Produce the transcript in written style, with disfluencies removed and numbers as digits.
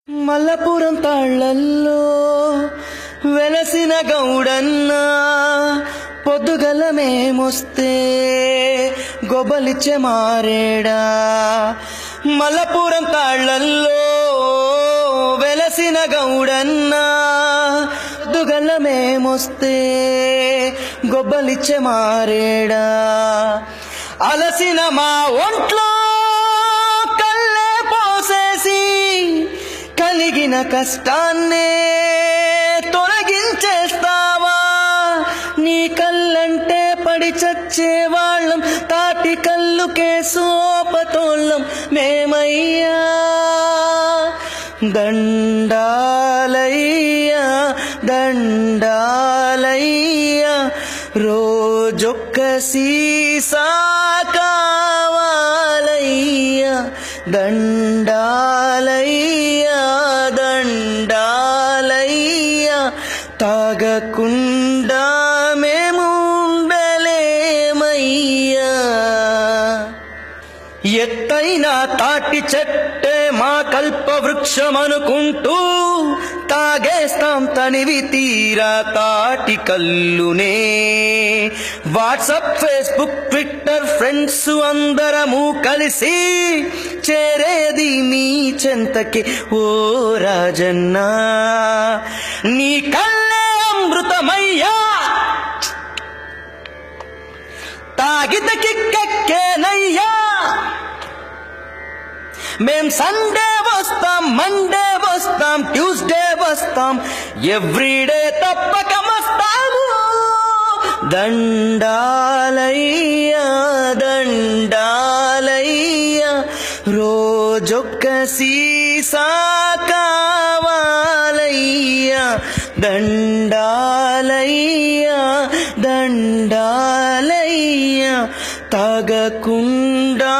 మల్లపురం తాళ్ళల్లో వెలసిన గౌడన్న పొద్దుగల మేమొస్తే గొబలిచ్చే మారేడా. మల్లపురం తాళ్ళల్లో వెలసిన గౌడన్న పొద్దుగల మేమొస్తే గొబ్బలిచ్చే మారేడా. అలసిన మా ఒంట్లో కల్లే పోసేసి కలిగిన కష్టాన్నే తొలగించేస్తావా. నీ కళ్ళంటే పడి చచ్చేవాళ్ళం, తాటి కళ్ళుకే సోపతోళ్ళం మేమయ్యా. దండాలయ్యా దండాలయ్యా, రోజొక్క సీసా కావాలయ్యా. దండాలయ్యా దండాలయ్యా, తాగకుండా మేము ఉండలేమయ్యా. ఎత్తైన తాటి చెట్టే మా కల్ప వృక్షమనుకుంటూ తాగేస్తాం తనివి తీరా తాటి కల్లునే. వాట్సాప్, ఫేస్బుక్, ట్విట్టర్ ఫ్రెండ్స్ అందరము కలిసి చేరేది మీ చెంతకి ఓ రాజన్న. నీ కళ్ళే అమృతమయ్యా, తాగిత కిక్కెక్కేనయ్యా. మేం సండే వస్తాం, మండే వస్తాం, ట్యూస్డే వస్తాం, ఎవ్రీడే తప్పక వస్తాము. దండాలయ్యా దండాలయ్యా, రోజొక్క సీసా కావాలయ్యా. దండాలయ్యా దండాలయ్యా, తాగకుండా